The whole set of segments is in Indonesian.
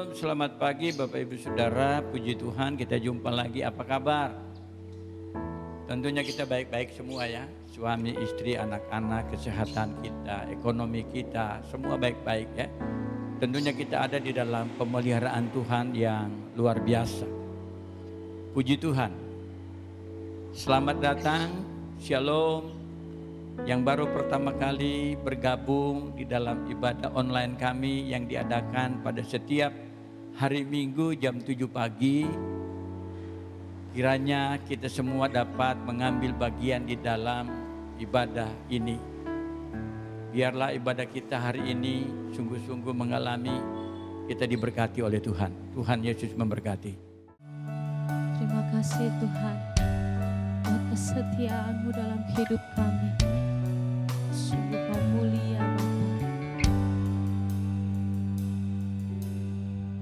Shalom, selamat pagi Bapak Ibu Saudara, puji Tuhan kita jumpa lagi, apa kabar? Tentunya kita baik-baik semua ya, suami, istri, anak-anak, kesehatan kita, ekonomi kita, semua baik-baik ya. Tentunya kita ada di dalam pemeliharaan Tuhan yang luar biasa. Puji Tuhan, selamat datang, Shalom. Yang baru pertama kali bergabung di dalam ibadah online kami yang diadakan pada setiap hari Minggu jam 7 pagi. Kiranya kita semua dapat mengambil bagian di dalam ibadah ini. Biarlah ibadah kita hari ini sungguh-sungguh mengalami kita diberkati oleh Tuhan. Tuhan Yesus memberkati. Terima kasih Tuhan buat kesetiaan-Mu dalam hidup kami. Sungguh Kau mulia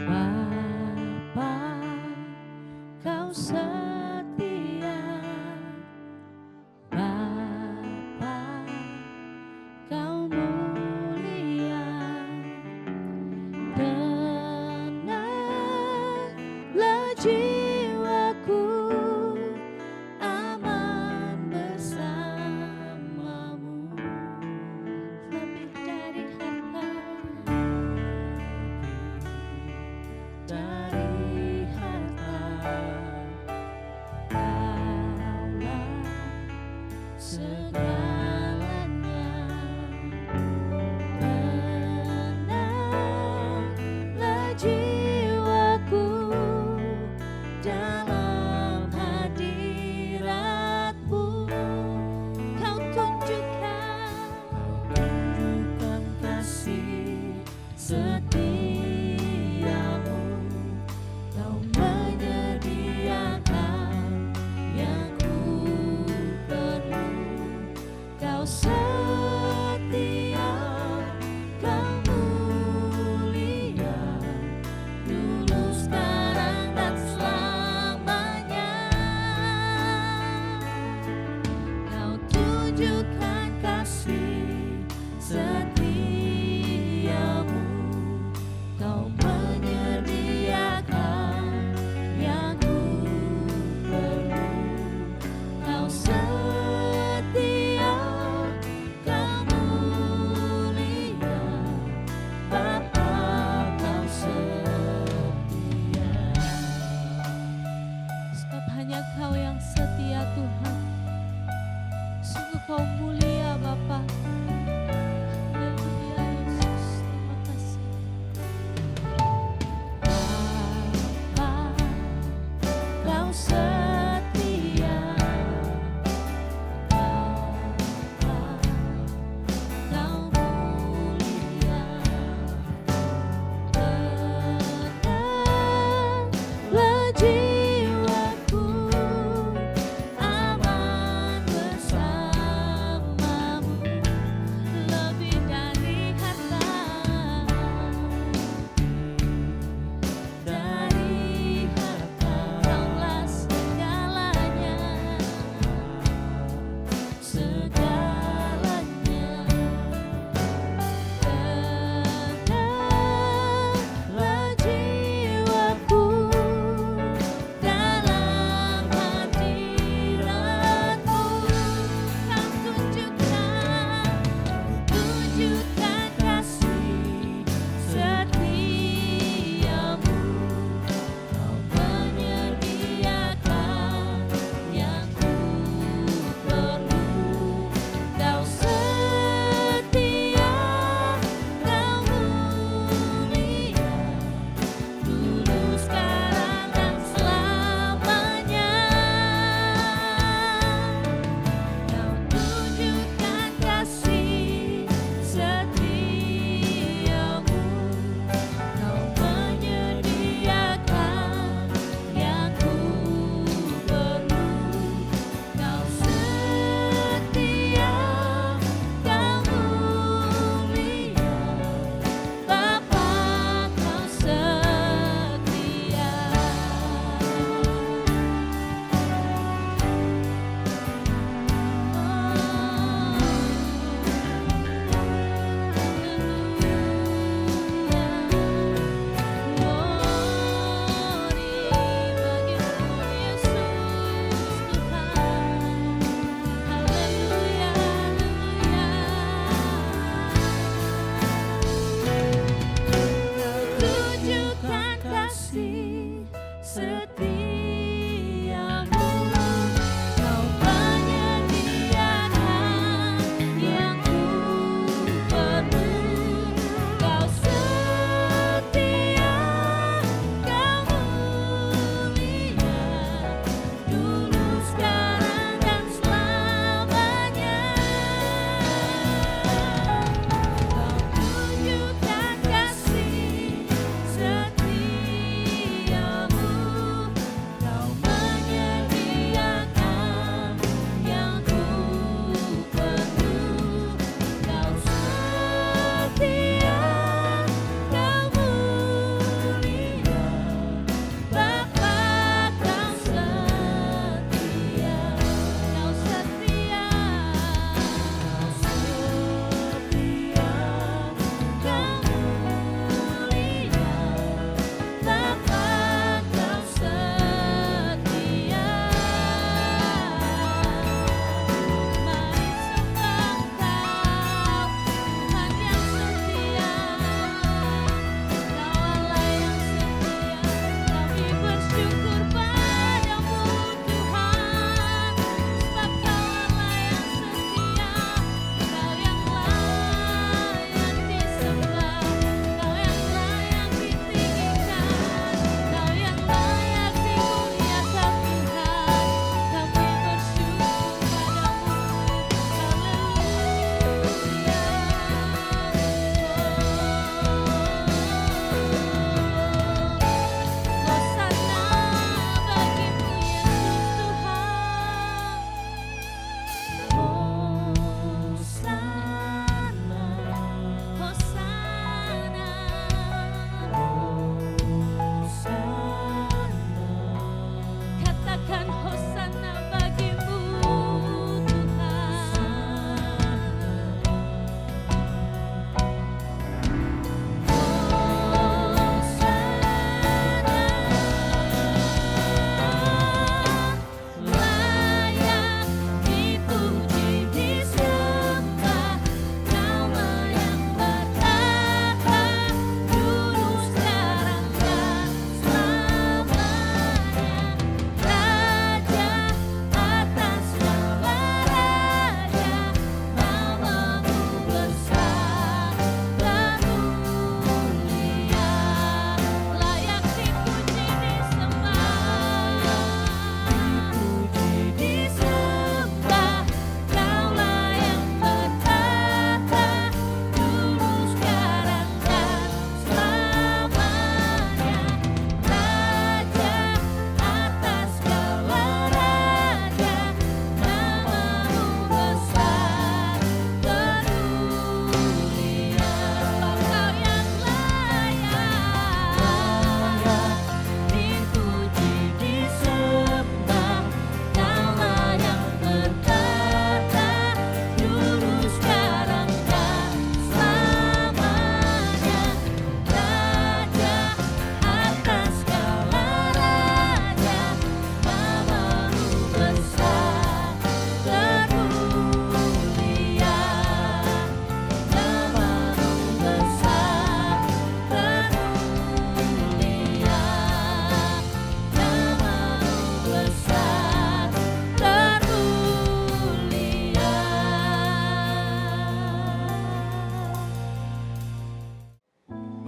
Bapa, Kau setia. Bapa, Kau mulia. Tenanglah jiwaku, aman bersamamu. Lebih dari harta, Kaulah segalanya. Tenanglah jiwaku dalam hadirat-Mu. Kau tunjukkan kasih setiamu. Kau menyediakan yang ku perlu. Kau setia, Kau mulia, dulu, sekarang, dan selamanya. Kau tunjukkan kasih setiamu. Kau menyediakan yang ku perlu. Kau setia, Kau mulia, Bapa, Kau setia. Sebab hanya Kau yang setia Tuhan. Sungguh Kau mulia Bapa. Haleluya Yesus, terima kasih. Bapa, Kau setia. Bapa, Kau mulia. Tenanglah jiwaku, aman bersamamu. Lebih dari harta, Kaulah segalanya, segalanya. Tenanglah jiwaku,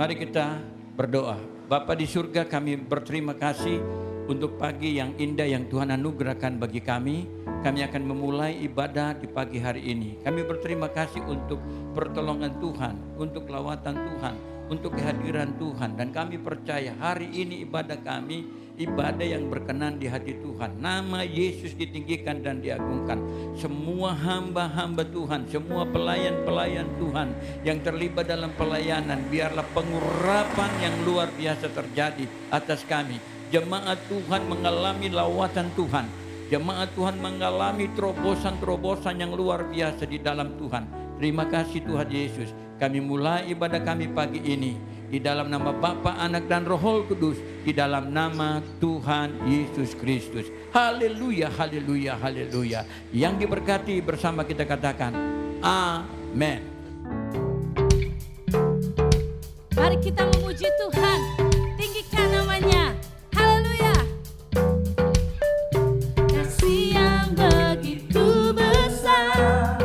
Mari kita berdoa. Bapa di surga, kami berterima kasih untuk pagi yang indah yang Tuhan anugerahkan bagi kami. Kami akan memulai ibadah di pagi hari ini. Kami berterima kasih untuk pertolongan Tuhan, untuk lawatan Tuhan, untuk kehadiran Tuhan. Dan kami percaya hari ini ibadah kami, ibadah yang berkenan di hati Tuhan. Nama Yesus ditinggikan dan diagungkan. Semua hamba-hamba Tuhan, semua pelayan-pelayan Tuhan yang terlibat dalam pelayanan, biarlah pengurapan yang luar biasa terjadi atas kami. Jemaat Tuhan mengalami lawatan Tuhan. Jemaat Tuhan mengalami terobosan-terobosan yang luar biasa di dalam Tuhan. Terima kasih Tuhan Yesus. Kami mulai ibadah kami pagi ini di dalam nama Bapa, Anak dan Roh Kudus, di dalam nama Tuhan Yesus Kristus. Haleluya, haleluya, haleluya. Yang diberkati bersama kita katakan amin. Mari kita memuji Tuhan, tinggikan namanya. Haleluya. Kasih yang begitu besar,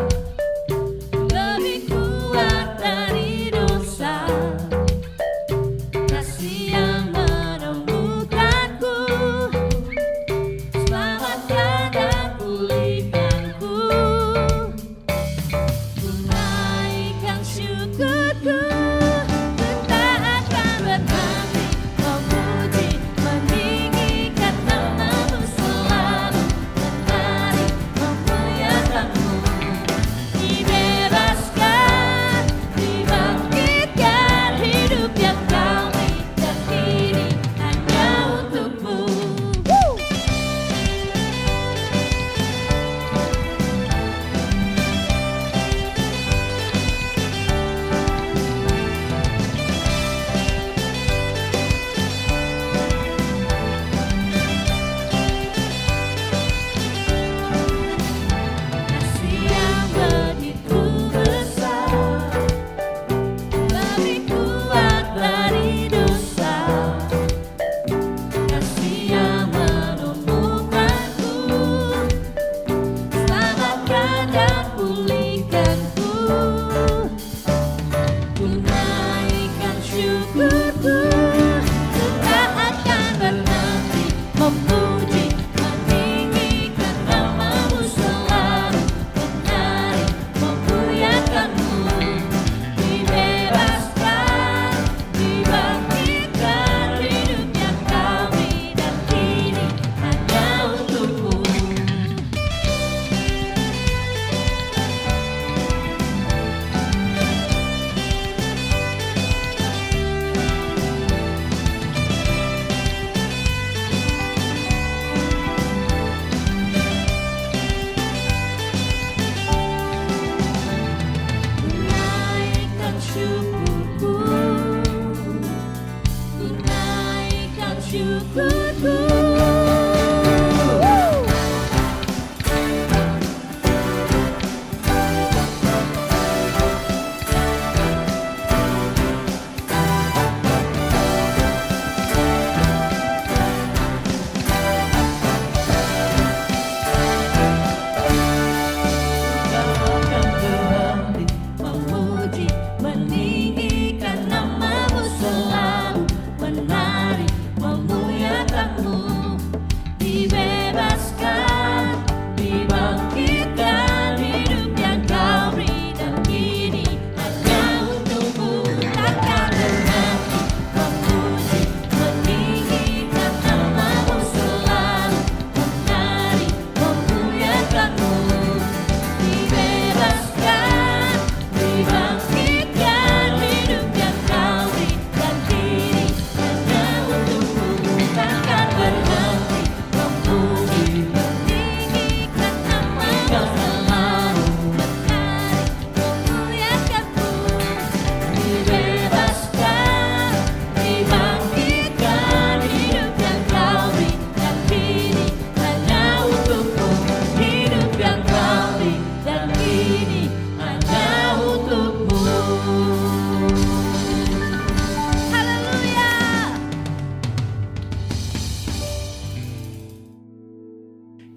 lebih kuat dari dosa. Kasih yang menemukanku, selamatkan dan pulihkanku. Ku naikkan syukurku, tak akan berhenti memuji, meninggikan namamu selalu, menari memuliakanmu. Dibebaskan, dibangkitkan, hidup yang kami dan kini hanya untukmu. Kasih yang begitu besar, lebih kuat dari dosa. Kasih yang menemukanku, selamatkan dan pulihkanku. Ku naikkan syukurku, tak akan berhenti memuji, meninggikan namamu selalu, menari memuliakanmu. Dibebaskan, dibangkitkan, hidup yang kami dan kini hanya untukmu. Naikkan syukurku, ku naikkan syukurku. Memuji, meninggikan namamu selalu, menari memuliakanmu. Dibebaskan, dibangkitkan, hidup yang kau beri dan kini hanya untukmu. Takkan berhenti memuji, meninggikan namamu selalu, menari memuliakanmu. Dibebaskan, dibangkitkan, hidup yang kau beri dan kini hanya untukmu. Takkan berhenti memuji, meninggikan namamu selalu, menari memuliakanmu. Dibebaskan, dibangkitkan, hidup yang kau beri dan kini hanya untukmu. Hidup yang kau beri dan kini hanya untukmu. Haleluya.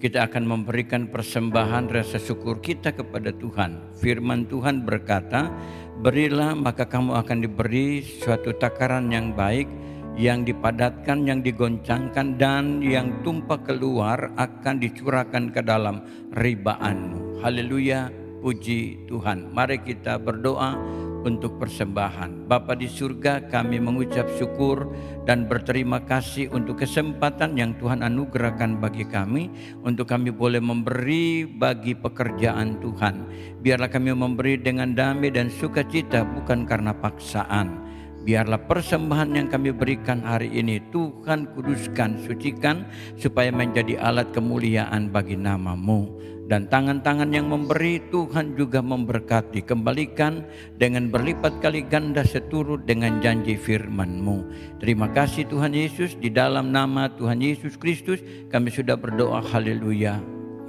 Kita akan memberikan persembahan rasa syukur kita kepada Tuhan. Firman Tuhan berkata, Berilah maka kamu akan diberi suatu takaran yang baik, yang dipadatkan, yang digoncangkan, dan yang tumpah keluar akan dicurahkan ke dalam ribaanmu. Haleluya, puji Tuhan. Mari kita berdoa untuk persembahan. Bapa di surga, kami mengucap syukur dan berterima kasih untuk kesempatan yang Tuhan anugerahkan bagi kami, untuk kami boleh memberi bagi pekerjaan Tuhan. Biarlah kami memberi dengan damai dan sukacita, bukan karena paksaan. Biarlah persembahan yang kami berikan hari ini Tuhan kuduskan, sucikan, supaya menjadi alat kemuliaan bagi nama-Mu. Dan tangan-tangan yang memberi Tuhan juga memberkati, kembalikan dengan berlipat kali ganda seturut dengan janji firman-Mu. Terima kasih Tuhan Yesus, di dalam nama Tuhan Yesus Kristus kami sudah berdoa. Haleluya,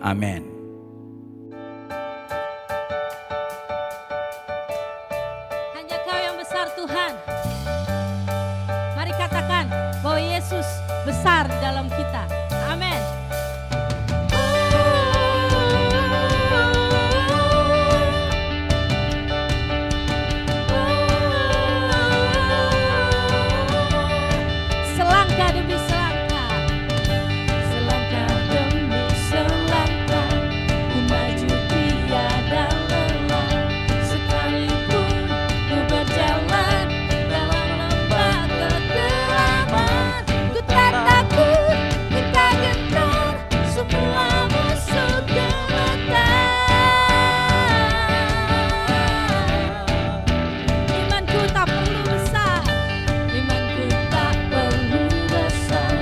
amin. Hanya Kau yang besar Tuhan. Mari katakan bahwa Yesus besar dalam kita. Amin. Selangkah demi selangkah, selangkah demi selangkah, ku maju tiada lelah. Sekalipun ku berjalan dalam lembah kegelapan, ku tak takut, ku tak gentar, semua musuh geletar. Imanku tak perlu besar, imanku tak perlu besar,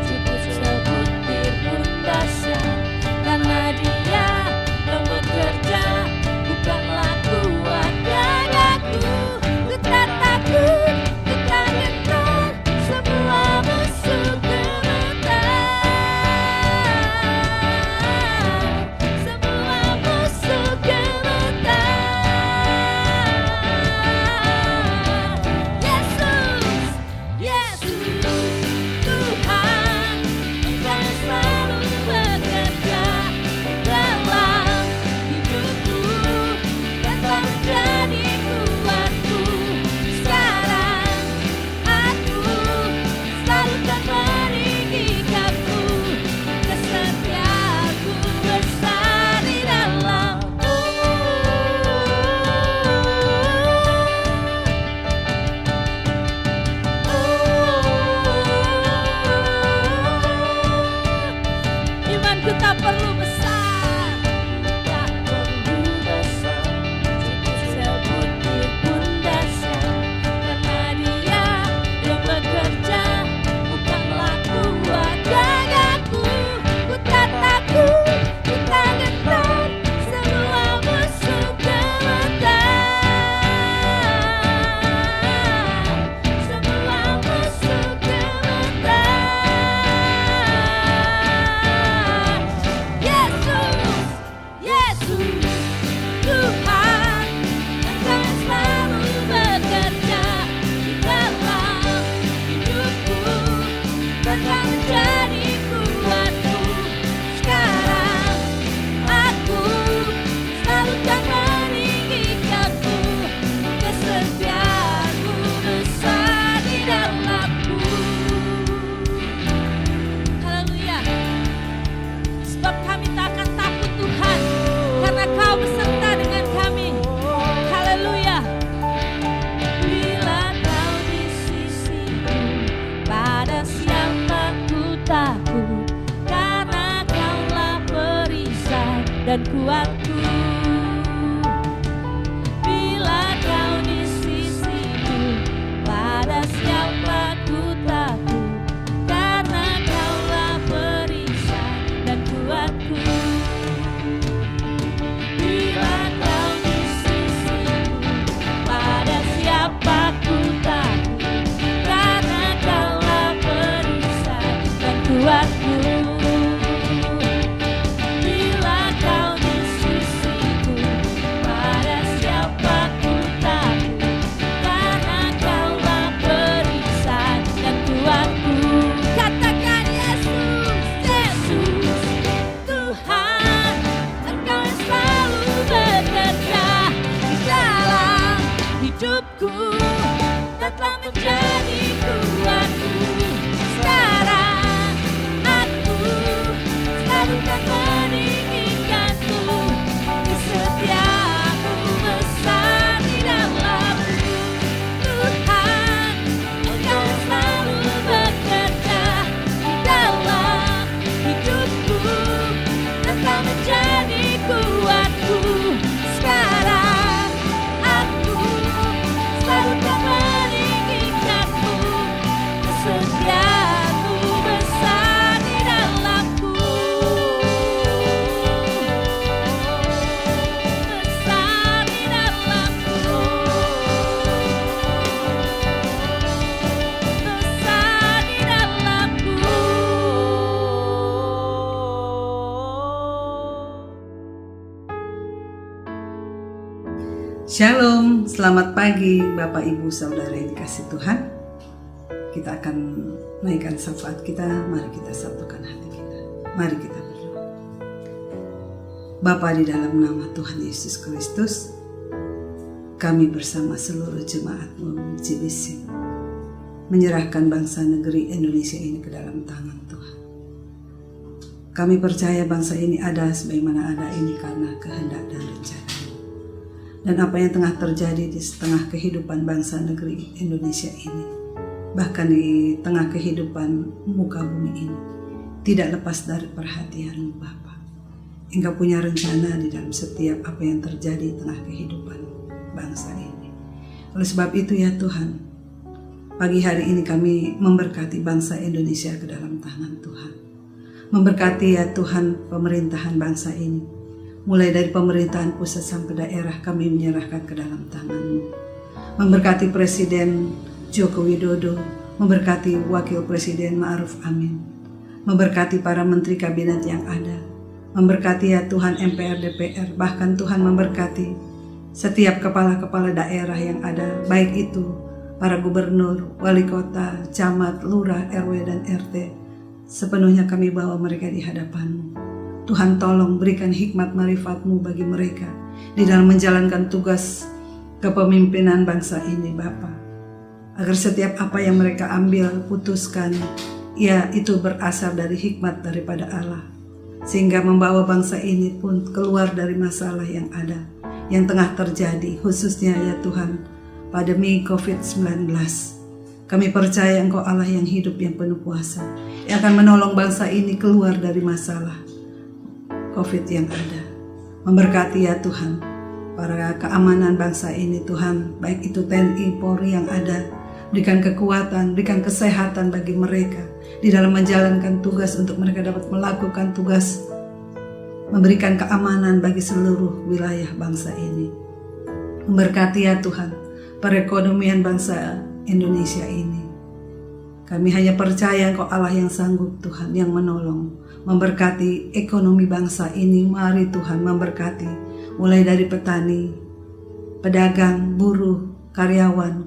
cukup sebutir pun dahsyat, karena Dia yang bekerja, bukanlah kuat gagaku. Ku tak takut, ku tak gentar, semua musuh geletar. Semua musuh geletar. Yesus, Tuhan, Engkau yang selalu bekerja dalam hidupku, dan telah menjadi kuatku. Sekarang aku selalu akan meninggikanmu, kesetiaanku besar di dalam-Mu. Imanku tak perlu besar, tak perlu besar, cukup sebutir pun dahsyat, karena Dia yang bekerja, bukanlah kuat gagaku. Ku tak takut, ku tak gentar, semua musuh geletar. Semua musuh geletar. Yesus, Tuhan, Engkau yang selalu bekerja di dalam hidupku, dan telah menjadi kuatku. Sekarang aku selalu akan meninggikanmu, kesetiaanmu besar di dalam-Mu. Haleluya. Sebab kami tak akan takut Tuhan, karena Kau beserta dengan kami. Haleluya. Bila Kau di sisiku, pada siapa ku takut, karena Kaulah perisai dan kuatku. Bila Kau di sisiku, pada siapa ku takut, karena Kaulah perisai dan kuatku. Bila Kau di sisiku, pada siapa ku takut, karena Kaulah perisai dan kuatku. Bila Kau di sisiku, Shalom, selamat pagi Bapak Ibu Saudara yang dikasih Tuhan. Kita akan naikkan syafaat kita, mari kita satukan hati kita. Mari kita berdoa. Bapa, di dalam nama Tuhan Yesus Kristus, kami bersama seluruh jemaat-Mu JBC menyerahkan bangsa negeri Indonesia ini ke dalam tangan Tuhan. Kami percaya bangsa ini ada sebagaimana ada ini karena kehendak dan rencana. Dan apa yang tengah terjadi di tengah kehidupan bangsa negeri Indonesia ini, bahkan di tengah kehidupan muka bumi ini, tidak lepas dari perhatian-Mu Bapa. Engkau punya rencana di dalam setiap apa yang terjadi di tengah kehidupan bangsa ini. Oleh sebab itu ya Tuhan, pagi hari ini kami memberkati bangsa Indonesia ke dalam tangan Tuhan. Memberkati ya Tuhan pemerintahan bangsa ini. Mulai dari pemerintahan pusat sampai daerah kami menyerahkan ke dalam tangan-Mu. Memberkati Presiden Joko Widodo, memberkati Wakil Presiden Ma'ruf Amin, memberkati para menteri kabinet yang ada, memberkati ya Tuhan MPR, DPR, bahkan Tuhan memberkati setiap kepala-kepala daerah yang ada, baik itu para gubernur, wali kota, camat, lurah, RW dan RT. Sepenuhnya kami bawa mereka di hadapan-Mu. Tuhan tolong berikan hikmat marifat-Mu bagi mereka di dalam menjalankan tugas kepemimpinan bangsa ini Bapa. Agar setiap apa yang mereka ambil, putuskan, ya itu berasal dari hikmat daripada Allah. Sehingga membawa bangsa ini pun keluar dari masalah yang ada, yang tengah terjadi, khususnya ya Tuhan, pandemi COVID-19. Kami percaya Engkau Allah yang hidup, yang penuh kuasa, yang akan menolong bangsa ini keluar dari masalah COVID yang ada. Memberkati ya Tuhan para keamanan bangsa ini Tuhan, baik itu TNI, Polri yang ada, berikan kekuatan, berikan kesehatan bagi mereka di dalam menjalankan tugas untuk mereka dapat melakukan tugas memberikan keamanan bagi seluruh wilayah bangsa ini. Memberkati ya Tuhan perekonomian bangsa Indonesia ini. Kami hanya percaya Engkau Allah yang sanggup Tuhan, yang menolong. Memberkati ekonomi bangsa ini, mari Tuhan memberkati. Mulai dari petani, pedagang, buruh, karyawan,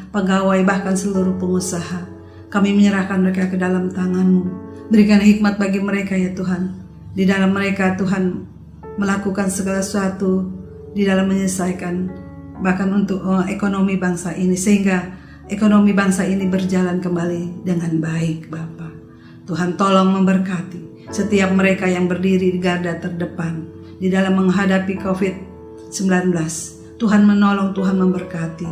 pegawai, bahkan seluruh pengusaha. Kami menyerahkan mereka ke dalam tangan-Mu. Berikan hikmat bagi mereka ya Tuhan. Di dalam mereka Tuhan melakukan segala sesuatu di dalam menyelesaikan bahkan untuk ekonomi bangsa ini. Sehingga ekonomi bangsa ini berjalan kembali dengan baik Bapa. Tuhan tolong memberkati setiap mereka yang berdiri di garda terdepan di dalam menghadapi COVID-19. Tuhan menolong, Tuhan memberkati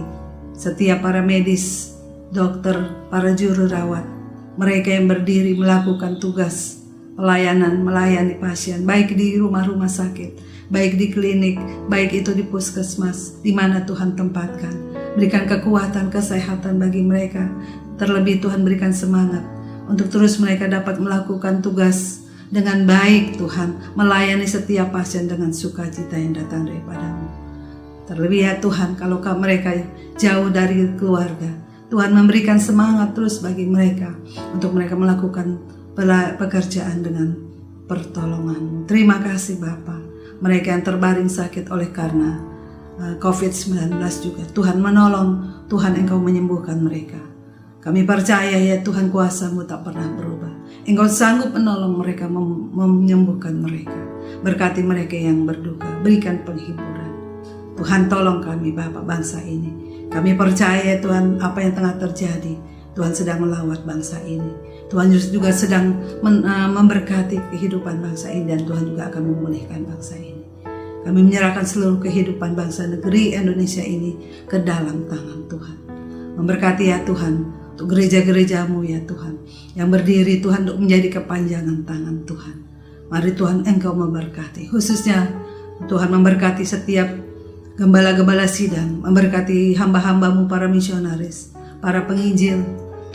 setiap para medis, dokter, para juru rawat, mereka yang berdiri melakukan tugas pelayanan, melayani pasien, baik di rumah-rumah sakit, baik di klinik, baik itu di puskesmas, di mana Tuhan tempatkan. Berikan kekuatan, kesehatan bagi mereka. Terlebih Tuhan berikan semangat untuk terus mereka dapat melakukan tugas dengan baik Tuhan, melayani setiap pasien dengan sukacita yang datang daripada-Mu. Terlebih ya Tuhan, kalau mereka jauh dari keluarga, Tuhan memberikan semangat terus bagi mereka untuk mereka melakukan pekerjaan dengan pertolongan-Mu. Terima kasih Bapa. Mereka yang terbaring sakit oleh karena COVID-19 juga, Tuhan menolong, Tuhan Engkau menyembuhkan mereka. Kami percaya ya Tuhan, kuasa-Mu tak pernah berubah. Engkau sanggup menolong mereka, menyembuhkan mereka. Berkati mereka yang berduka, berikan penghiburan. Tuhan tolong kami Bapak bangsa ini. Kami percaya ya Tuhan, apa yang tengah terjadi, Tuhan sedang melawat bangsa ini. Tuhan juga sedang memberkati kehidupan bangsa ini, dan Tuhan juga akan memulihkan bangsa ini. Kami menyerahkan seluruh kehidupan bangsa negeri Indonesia ini ke dalam tangan Tuhan. Memberkati ya Tuhan untuk gereja-gereja-Mu ya Tuhan, yang berdiri Tuhan untuk menjadi kepanjangan tangan Tuhan. Mari Tuhan Engkau memberkati, khususnya Tuhan memberkati setiap gembala-gembala sidang, memberkati hamba-hamba-Mu para misionaris, para penginjil.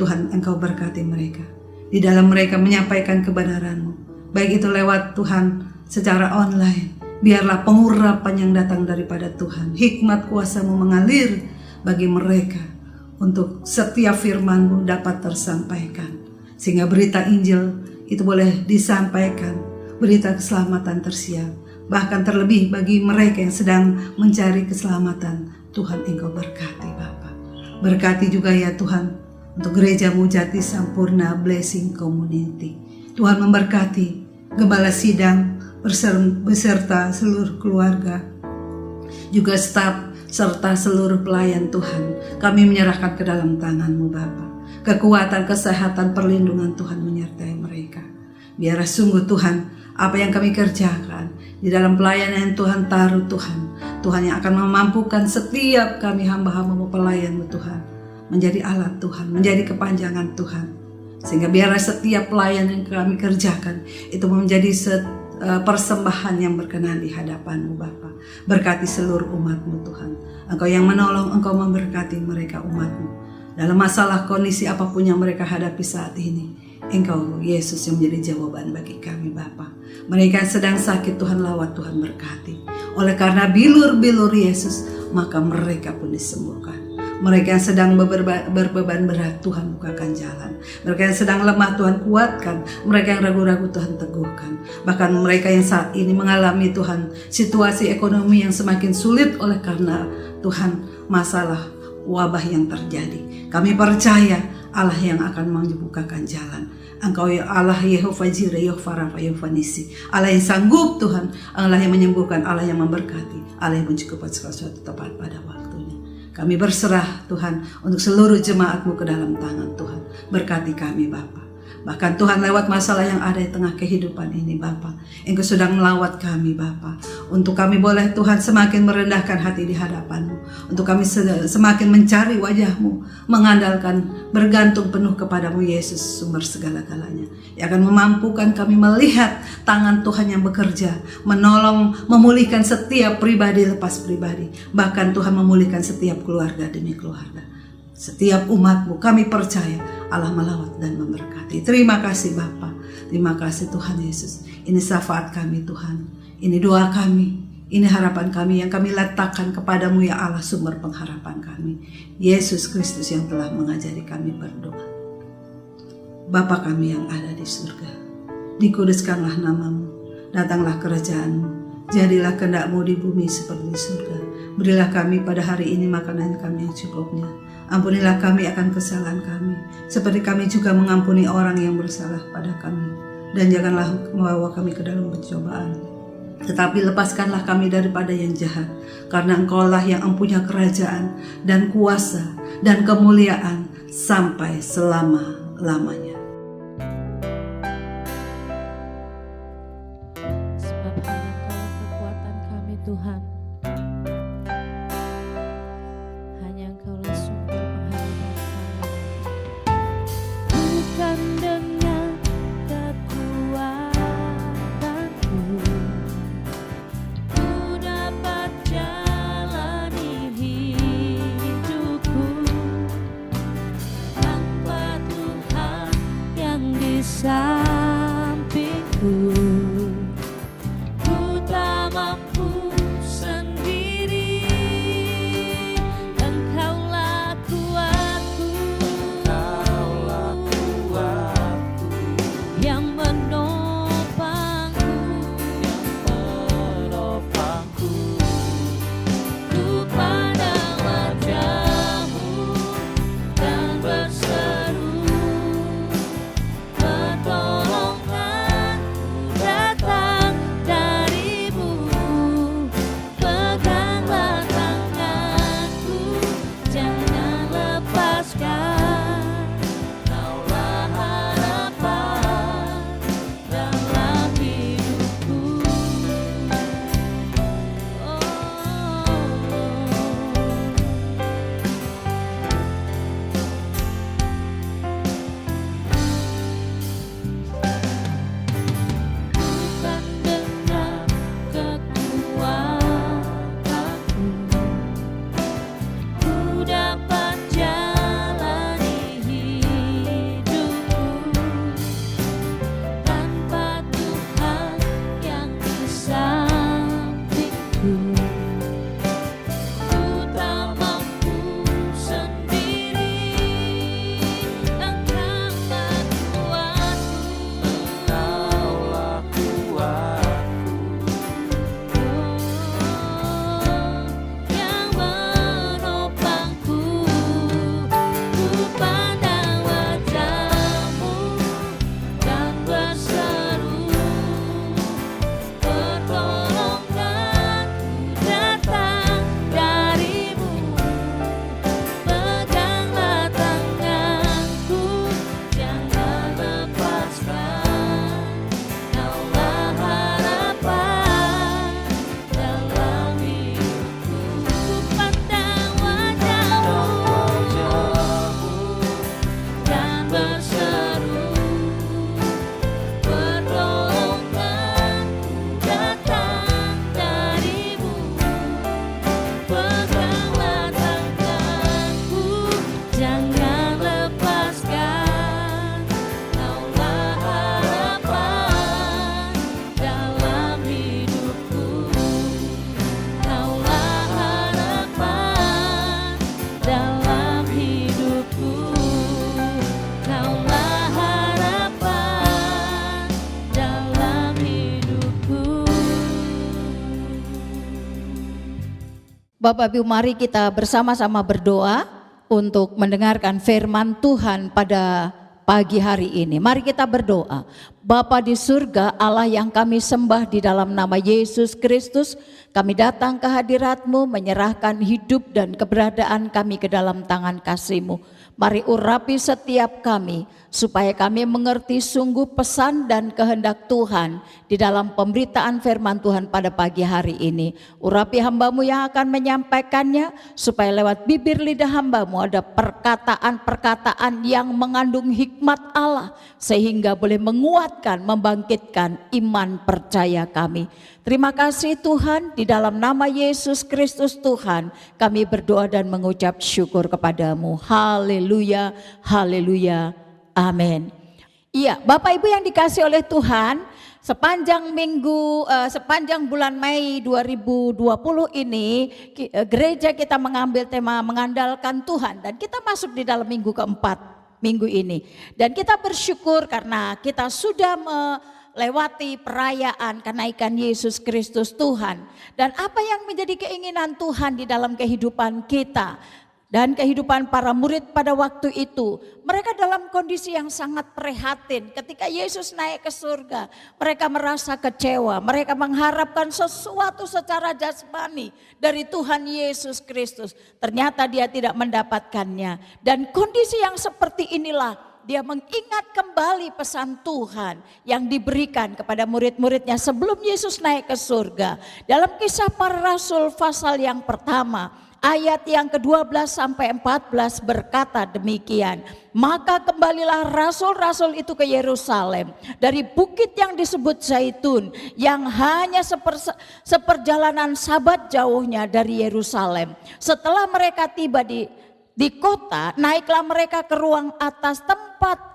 Tuhan Engkau berkati mereka di dalam mereka menyampaikan kebenaran-Mu, baik itu lewat Tuhan secara online. Biarlah pengurapan yang datang daripada Tuhan, hikmat kuasa-Mu mengalir bagi mereka untuk setiap firman-Mu dapat tersampaikan, sehingga berita Injil itu boleh disampaikan, berita keselamatan tersiar Bahkan terlebih bagi mereka yang sedang mencari keselamatan, Tuhan Engkau berkati Bapa. Berkati juga ya Tuhan untuk gereja-Mu Jati Sampurna Blessing Community. Tuhan memberkati gembala sidang beserta seluruh keluarga, juga staf serta seluruh pelayan Tuhan. Kami menyerahkan ke dalam tangan-Mu Bapa. Kekuatan, kesehatan, perlindungan Tuhan menyertai mereka. Biar sungguh Tuhan, apa yang kami kerjakan di dalam pelayanan yang Tuhan taruh Tuhan yang akan memampukan setiap kami hamba-hamba-Mu, pelayan-Mu Tuhan, menjadi alat Tuhan, menjadi kepanjangan Tuhan. Sehingga biar setiap pelayan yang kami kerjakan itu menjadi persembahan yang berkenan di hadapan-Mu Bapa. Berkati seluruh umat-Mu Tuhan. Engkau yang menolong, Engkau memberkati mereka umat-Mu dalam masalah kondisi apapun yang mereka hadapi saat ini. Engkau Yesus yang menjadi jawaban bagi kami Bapa. Mereka yang sedang sakit Tuhan lawat, Tuhan berkati. Oleh karena bilur-bilur Yesus, maka mereka pun disembuhkan. Mereka yang sedang berbeban berat, Tuhan bukakan jalan. Mereka yang sedang lemah, Tuhan kuatkan. Mereka yang ragu-ragu, Tuhan teguhkan. Bahkan mereka yang saat ini mengalami Tuhan situasi ekonomi yang semakin sulit oleh karena Tuhan masalah wabah yang terjadi. Kami percaya Allah yang akan membukakan jalan. Engkau ya Allah Yehova Jireh, Yehova Rafa, Yehova Nisi. Allah yang sanggup Tuhan, Allah yang menyembuhkan, Allah yang memberkati, Allah yang mencukupkan segala sesuatu tepat pada waktunya. Kami berserah Tuhan untuk seluruh jemaat-Mu ke dalam tangan Tuhan. Berkati kami Bapa. Bahkan Tuhan lewat masalah yang ada di tengah kehidupan ini Bapa, Engkau sedang melawat kami Bapa. Untuk kami boleh Tuhan semakin merendahkan hati di hadapan-Mu. Untuk kami semakin mencari wajah-Mu, mengandalkan, bergantung penuh kepadamu Yesus, sumber segala-galanya. Yang akan memampukan kami melihat tangan Tuhan yang bekerja, menolong, memulihkan setiap pribadi lepas pribadi. Bahkan Tuhan memulihkan setiap keluarga demi keluarga. Setiap umat-Mu, kami percaya Allah melawat dan memberkati. Terima kasih Bapa, terima kasih Tuhan Yesus. Ini syafaat kami Tuhan, ini doa kami, ini harapan kami yang kami letakkan kepadamu ya Allah, sumber pengharapan kami. Yesus Kristus yang telah mengajari kami berdoa. Bapa kami yang ada di surga, dikuduskanlah nama-Mu, datanglah kerajaan-Mu, jadilah kehendak-Mu di bumi seperti di surga. Berilah kami pada hari ini makanan kami yang cukupnya. Ampunilah kami akan kesalahan kami, seperti kami juga mengampuni orang yang bersalah pada kami. Dan janganlah membawa kami ke dalam pencobaan, tetapi lepaskanlah kami daripada yang jahat. Karena Engkaulah yang mempunyai kerajaan dan kuasa dan kemuliaan sampai selama-lamanya. Sebab hanya Engkau kekuatan kami Tuhan. Hanya Engkaulah sumber pengharapan kami. Bukan dengan kekuatanku ku dapat jalani hidupku tanpa Tuhan yang di sampingku. Ku tak mampu sendiri, Engkaulah kuatku, yang menopangku, ku pandang wajah-Mu dan berseru, pertolongan Bapak Ibu, mari kita bersama-sama berdoa untuk mendengarkan firman Tuhan pada pagi hari ini. Mari kita berdoa. Bapa di surga, Allah yang kami sembah di dalam nama Yesus Kristus, kami datang ke hadirat-Mu menyerahkan hidup dan keberadaan kami ke dalam tangan kasih-Mu. Mari urapi setiap kami supaya kami mengerti sungguh pesan dan kehendak Tuhan di dalam pemberitaan firman Tuhan pada pagi hari ini. Urapi hamba-Mu yang akan menyampaikannya supaya lewat bibir lidah hamba-Mu ada perkataan-perkataan yang mengandung hikmat Allah sehingga boleh menguatkan, membangkitkan iman percaya kami. Terima kasih Tuhan, di dalam nama Yesus Kristus Tuhan kami berdoa dan mengucap syukur kepadamu. Haleluya, haleluya, amin. Iya, Bapak Ibu yang dikasih oleh Tuhan, sepanjang bulan Mei 2020 ini gereja kita mengambil tema mengandalkan Tuhan, dan kita masuk di dalam minggu keempat minggu ini. Dan kita bersyukur karena kita sudah melewati perayaan kenaikan Yesus Kristus Tuhan. Dan apa yang menjadi keinginan Tuhan di dalam kehidupan kita dan kehidupan para murid pada waktu itu, mereka dalam kondisi yang sangat prihatin. Ketika Yesus naik ke surga, mereka merasa kecewa, mereka mengharapkan sesuatu secara jasmani dari Tuhan Yesus Kristus. Ternyata dia tidak mendapatkannya. Dan kondisi yang seperti inilah dia mengingat kembali pesan Tuhan yang diberikan kepada murid-muridnya sebelum Yesus naik ke surga. Dalam Kisah Para Rasul pasal yang pertama, ayat yang ke-12 sampai 14 berkata demikian. Maka kembalilah rasul-rasul itu ke Yerusalem dari bukit yang disebut Zaitun, yang hanya seperjalanan sabat jauhnya dari Yerusalem. Setelah mereka tiba di kota, naiklah mereka ke ruang atas tempat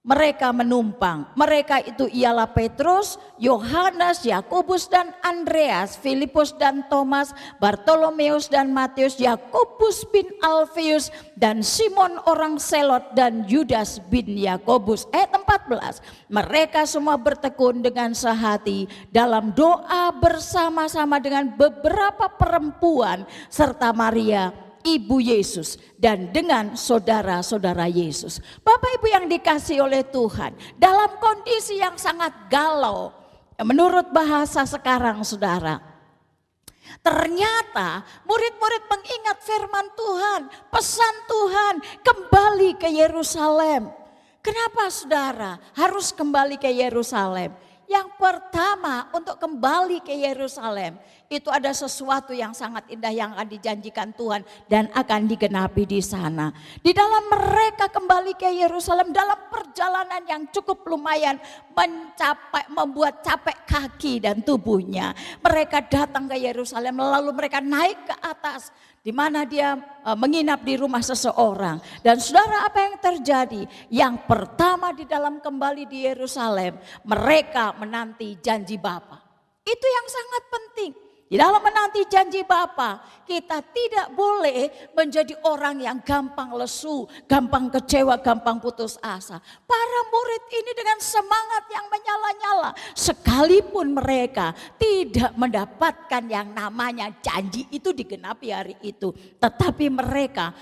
mereka menumpang. Mereka itu ialah Petrus, Yohanes, Yakobus dan Andreas, Filipus dan Thomas, Bartolomeus dan Matius, Yakobus bin Alfeus dan Simon orang Selot dan Yudas bin Yakobus. Ayat 14. Mereka semua bertekun dengan sehati dalam doa bersama-sama dengan beberapa perempuan serta Maria Ibu Yesus dan dengan saudara-saudara Yesus. Bapak Ibu yang dikasihi oleh Tuhan, dalam kondisi yang sangat galau, menurut bahasa sekarang saudara, ternyata murid-murid mengingat firman Tuhan, pesan Tuhan, kembali ke Yerusalem. Kenapa saudara harus kembali ke Yerusalem? Yang pertama, untuk kembali ke Yerusalem itu ada sesuatu yang sangat indah yang akan dijanjikan Tuhan dan akan digenapi di sana. Di dalam mereka kembali ke Yerusalem dalam perjalanan yang cukup lumayan membuat capek kaki dan tubuhnya. Mereka datang ke Yerusalem lalu mereka naik ke atas, di mana dia menginap di rumah seseorang. Dan saudara, apa yang terjadi? Yang pertama di dalam kembali di Yerusalem, mereka menanti janji Bapa. Itu yang sangat penting. Di dalam menanti janji Bapa, kita tidak boleh menjadi orang yang gampang lesu, gampang kecewa, gampang putus asa. Para murid ini dengan semangat yang menyala-nyala, sekalipun mereka tidak mendapatkan yang namanya janji itu digenapi hari itu, tetapi mereka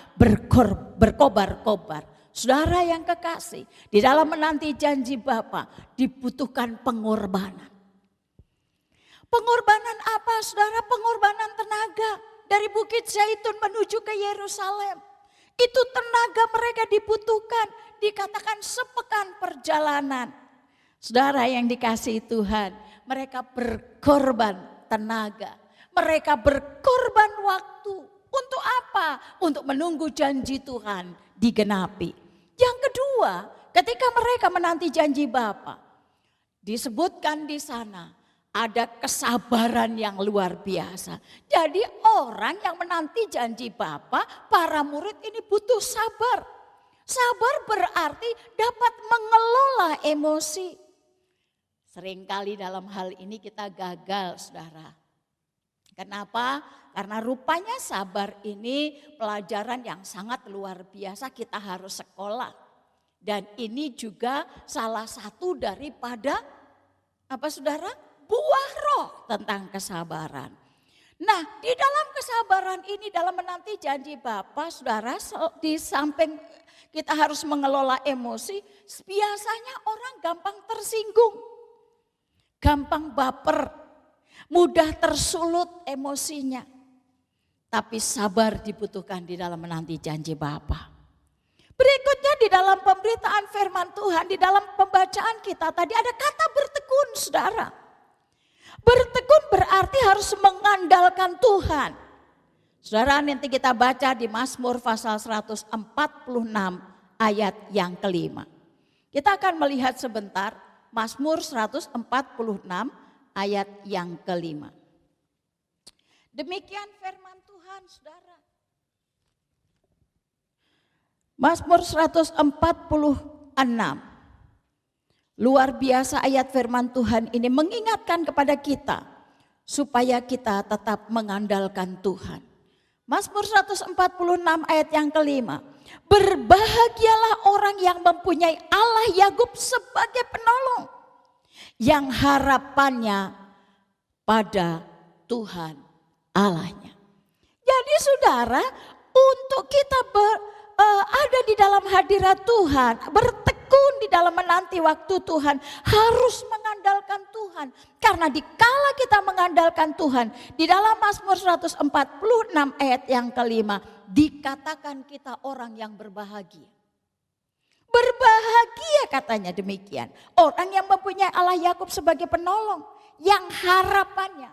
berkobar-kobar. Saudara yang kekasih, di dalam menanti janji Bapa dibutuhkan pengorbanan. Pengorbanan apa saudara? Pengorbanan tenaga. Dari Bukit Zaitun menuju ke Yerusalem. Itu tenaga mereka dibutuhkan. Dikatakan sepekan perjalanan. Saudara yang dikasihi Tuhan, mereka berkorban tenaga. Mereka berkorban waktu. Untuk apa? Untuk menunggu janji Tuhan digenapi. Yang kedua, ketika mereka menanti janji Bapa, disebutkan di sana, ada kesabaran yang luar biasa. Jadi orang yang menanti janji Bapa, para murid ini butuh sabar. Sabar berarti dapat mengelola emosi. Seringkali dalam hal ini kita gagal, saudara. Kenapa? Karena rupanya sabar ini pelajaran yang sangat luar biasa, kita harus sekolah. Dan ini juga salah satu daripada apa saudara? Buah roh tentang kesabaran. Nah, di dalam kesabaran ini, dalam menanti janji Bapa, saudara, di samping kita harus mengelola emosi, biasanya orang gampang tersinggung, gampang baper, mudah tersulut emosinya. Tapi sabar dibutuhkan di dalam menanti janji Bapa. Berikutnya di dalam pemberitaan firman Tuhan, di dalam pembacaan kita tadi ada kata bertekun, saudara. Bertekun berarti harus mengandalkan Tuhan. Saudara, nanti kita baca di Mazmur pasal 146 ayat yang kelima. Kita akan melihat sebentar Mazmur 146 ayat yang kelima. Demikian firman Tuhan, saudara. Mazmur 146. Luar biasa ayat firman Tuhan ini mengingatkan kepada kita supaya kita tetap mengandalkan Tuhan. Mazmur 146 ayat yang kelima. Berbahagialah orang yang mempunyai Allah Yakub sebagai penolong, yang harapannya pada Tuhan Allahnya. Jadi saudara, untuk kita ada di dalam hadirat Tuhan, bertekun di dalam menanti waktu Tuhan, harus mengandalkan Tuhan. Karena dikala kita mengandalkan Tuhan, di dalam Mazmur 146 ayat yang kelima, dikatakan kita orang yang berbahagia. Berbahagia katanya demikian. Orang yang mempunyai Allah Yakub sebagai penolong, yang harapannya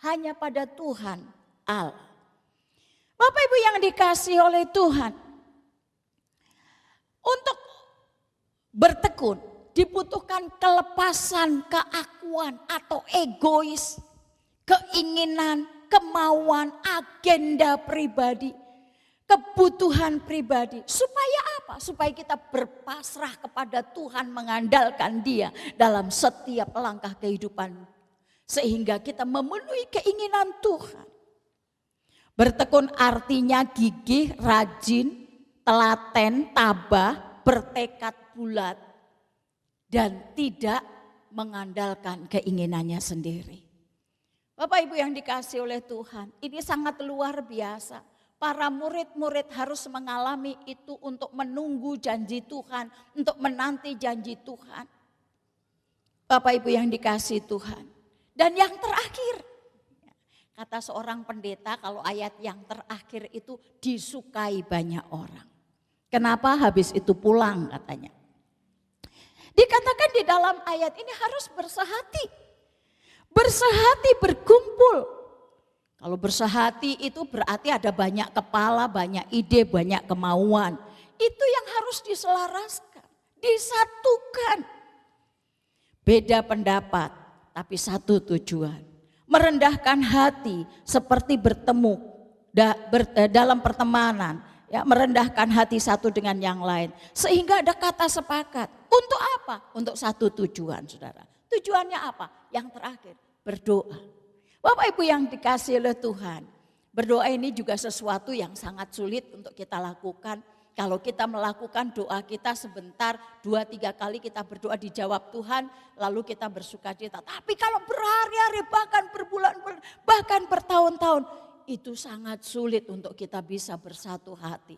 hanya pada Tuhan Allah. Bapak Ibu yang dikasihi oleh Tuhan, untuk bertekun dibutuhkan kelepasan keakuan atau egois, keinginan, kemauan, agenda pribadi, kebutuhan pribadi. Supaya apa? Supaya kita berpasrah kepada Tuhan, mengandalkan Dia dalam setiap langkah kehidupan. Sehingga kita memenuhi keinginan Tuhan. Bertekun artinya gigih, rajin, telaten, tabah, bertekad bulat, dan tidak mengandalkan keinginannya sendiri. Bapak Ibu yang dikasihi oleh Tuhan, ini sangat luar biasa. Para murid-murid harus mengalami itu untuk menunggu janji Tuhan, untuk menanti janji Tuhan. Bapak Ibu yang dikasihi Tuhan. Dan yang terakhir, kata seorang pendeta, kalau ayat yang terakhir itu disukai banyak orang. Kenapa? Habis itu pulang katanya. Dikatakan di dalam ayat ini harus bersehati. Bersehati, berkumpul. Kalau bersehati itu berarti ada banyak kepala, banyak ide, banyak kemauan. Itu yang harus diselaraskan, disatukan. Beda pendapat, tapi satu tujuan. Merendahkan hati seperti bertemu dalam pertemanan. Ya, merendahkan hati satu dengan yang lain. Sehingga ada kata sepakat. Untuk apa? Untuk satu tujuan, saudara. Tujuannya apa? Yang terakhir, berdoa. Bapak Ibu yang dikasihi oleh Tuhan. Berdoa ini juga sesuatu yang sangat sulit untuk kita lakukan. Kalau kita melakukan doa kita sebentar, 2-3 kali kita berdoa dijawab Tuhan, lalu kita bersukacita. Tapi kalau berhari-hari, bahkan berbulan-bulan, bahkan bertahun-tahun, itu sangat sulit untuk kita bisa bersatu hati.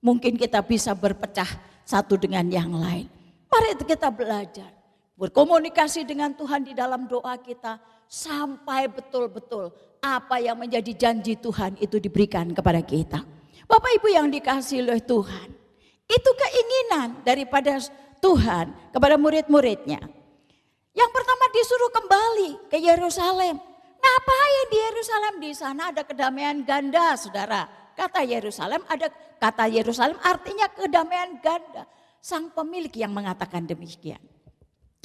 Mungkin kita bisa berpecah satu dengan yang lain. Mari kita belajar berkomunikasi dengan Tuhan di dalam doa kita sampai betul-betul apa yang menjadi janji Tuhan itu diberikan kepada kita. Bapak Ibu yang dikasihi oleh Tuhan, itu keinginan daripada Tuhan kepada murid-muridnya. Yang pertama disuruh kembali ke Yerusalem. Ngapain di Yerusalem? Di sana ada kedamaian ganda, saudara. Kata Yerusalem artinya kedamaian ganda. Sang pemilik yang mengatakan demikian.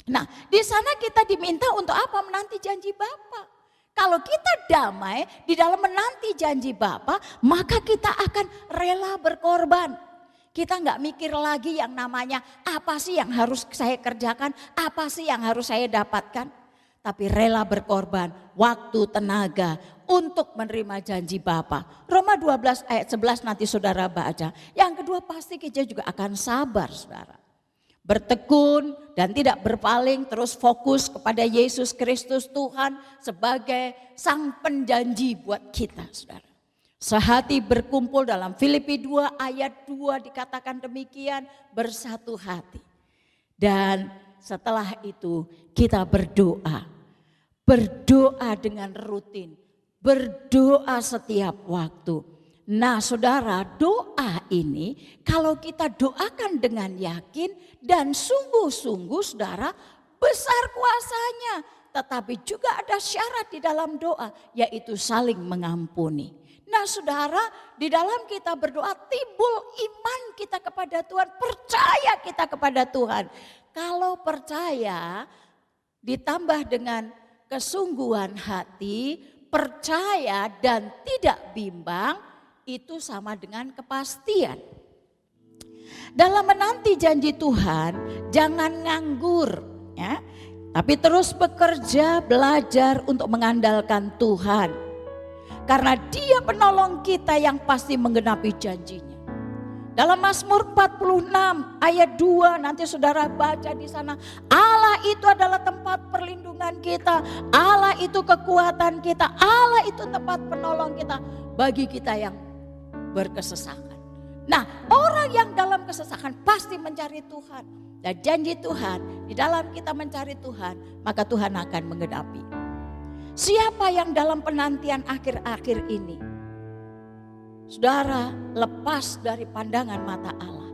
Nah, di sana kita diminta untuk apa? Menanti janji Bapa. Kalau kita damai di dalam menanti janji Bapa, maka kita akan rela berkorban. Kita nggak mikir lagi yang namanya apa sih yang harus saya kerjakan, apa sih yang harus saya dapatkan. Tapi rela berkorban, waktu, tenaga untuk menerima janji Bapa. Roma 12 ayat 11 nanti saudara baca. Yang kedua pasti kita juga akan sabar, saudara. bertekun dan tidak berpaling, terus fokus kepada Yesus Kristus Tuhan sebagai sang penjanji buat kita, saudara. Sehati berkumpul, dalam Filipi 2 ayat 2 dikatakan demikian, bersatu hati. Dan setelah itu kita berdoa. Berdoa dengan rutin, berdoa setiap waktu. Nah saudara, doa ini kalau kita doakan dengan yakin dan sungguh-sungguh, saudara, besar kuasanya. Tetapi juga ada syarat di dalam doa, yaitu saling mengampuni. Nah saudara, di dalam kita berdoa timbul iman kita kepada Tuhan, percaya kita kepada Tuhan. Kalau percaya ditambah dengan kesungguhan hati, percaya dan tidak bimbang, itu sama dengan kepastian. Dalam menanti janji Tuhan, jangan nganggur, ya, tapi terus bekerja, belajar untuk mengandalkan Tuhan. Karena Dia penolong kita yang pasti menggenapi janjinya. Dalam Mazmur 46 ayat 2, nanti saudara baca di sana, Allah itu adalah tempat perlindungan kita, Allah itu kekuatan kita, Allah itu tempat penolong kita bagi kita yang berkesesakan. Nah, orang yang dalam kesesakan pasti mencari Tuhan. Dan janji Tuhan, di dalam kita mencari Tuhan, maka Tuhan akan menggenapi. Siapa yang dalam penantian akhir-akhir ini, saudara, lepas dari pandangan mata Allah.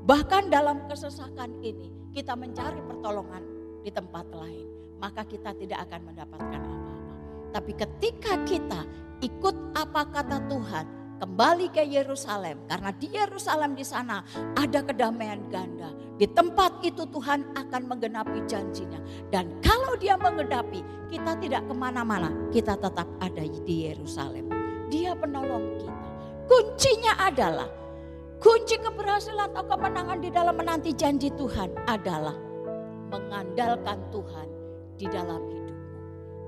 Bahkan dalam kesesakan ini kita mencari pertolongan di tempat lain, maka kita tidak akan mendapatkan apa-apa. Tapi ketika kita ikut apa kata Tuhan, kembali ke Yerusalem, karena di Yerusalem di sana ada kedamaian ganda. Di tempat itu Tuhan akan menggenapi janjinya. Dan kalau Dia menggenapi, kita tidak kemana-mana, kita tetap ada di Yerusalem. Dia penolong kita. Kuncinya adalah, kunci keberhasilan atau kemenangan di dalam menanti janji Tuhan adalah mengandalkan Tuhan di dalam hidupmu.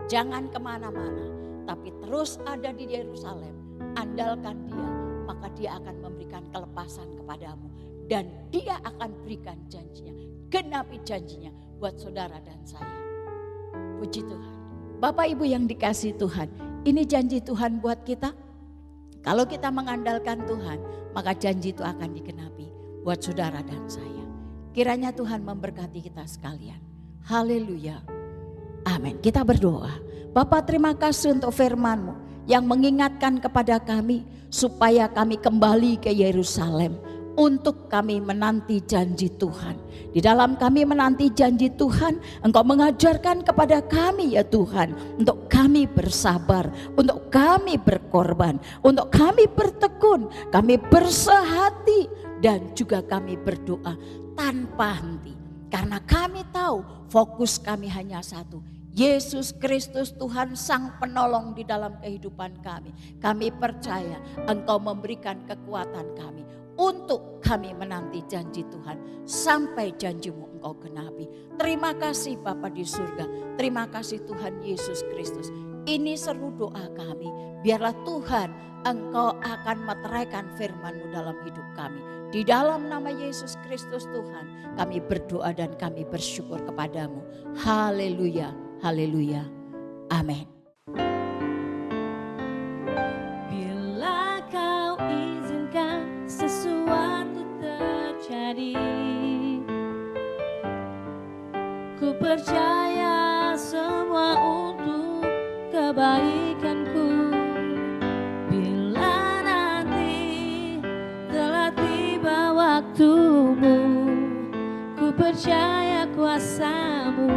Jangan kemana-mana, tapi terus ada di Yerusalem. Andalkan Dia, maka Dia akan memberikan kelepasan kepadamu. Dan Dia akan berikan janjinya, genapi janjinya buat saudara dan saya. Puji Tuhan. Bapak Ibu yang dikasihi Tuhan, ini janji Tuhan buat kita. Kalau kita mengandalkan Tuhan, maka janji itu akan digenapi buat saudara dan saya. Kiranya Tuhan memberkati kita sekalian. Haleluya. Amin. Kita berdoa. Bapa, terima kasih untuk firman-Mu yang mengingatkan kepada kami supaya kami kembali ke Yerusalem untuk kami menanti janji Tuhan. Di dalam kami menanti janji Tuhan, Engkau mengajarkan kepada kami ya Tuhan, untuk kami bersabar, untuk kami berkorban, untuk kami bertekun, kami bersehati, dan juga kami berdoa tanpa henti. Karena kami tahu fokus kami hanya satu, Yesus Kristus Tuhan Sang Penolong di dalam kehidupan kami. Kami percaya Engkau memberikan kekuatan kami untuk kami menanti janji Tuhan sampai janji-Mu Engkau genapi. Terima kasih Bapa di surga, terima kasih Tuhan Yesus Kristus. Ini seru doa kami, biarlah Tuhan Engkau akan meteraikan firman-Mu dalam hidup kami. Di dalam nama Yesus Kristus Tuhan kami berdoa dan kami bersyukur kepadamu. Haleluya, haleluya, amin. Bila Kau izinkan sesuatu terjadi, ku percaya semua untuk kebaikanku. Bila nanti telah tiba waktumu, ku percaya kuasa-Mu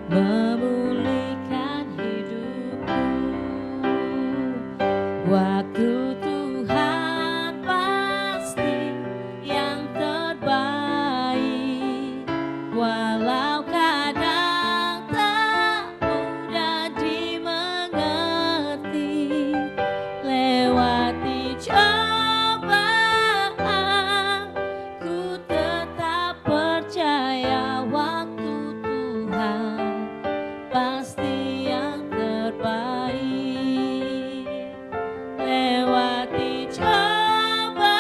memulihkan hidupku. Waktu Tuhan pasti yang terbaik, walau kadang tak mudah dimengerti. Lewati cobaan, ku tetap percaya waktu Tuhan pasti yang terbaik. Lewati cobaan,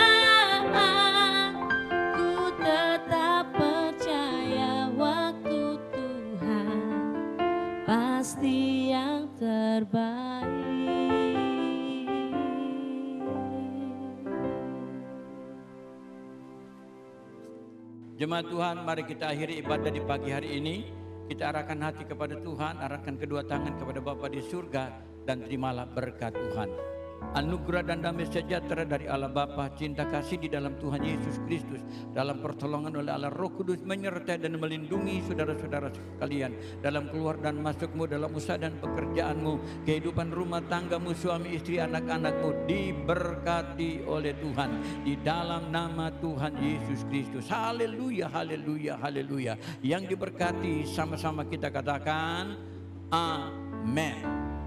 ku tetap percaya pasti yang terbaik. Jemaat Tuhan, mari kita akhiri ibadah di pagi hari ini. Kita arahkan hati kepada Tuhan, arahkan kedua tangan kepada Bapa di surga, dan terimalah berkat Tuhan. Anugerah dan damai sejahtera dari Allah Bapa, cinta kasih di dalam Tuhan Yesus Kristus, dalam pertolongan oleh Allah Roh Kudus menyertai dan melindungi saudara-saudara sekalian dalam keluar dan masukmu, dalam usaha dan pekerjaanmu, kehidupan rumah tanggamu, suami istri, anak-anakmu diberkati oleh Tuhan di dalam nama Tuhan Yesus Kristus. Haleluya, haleluya, haleluya. Yang diberkati sama-sama kita katakan amin.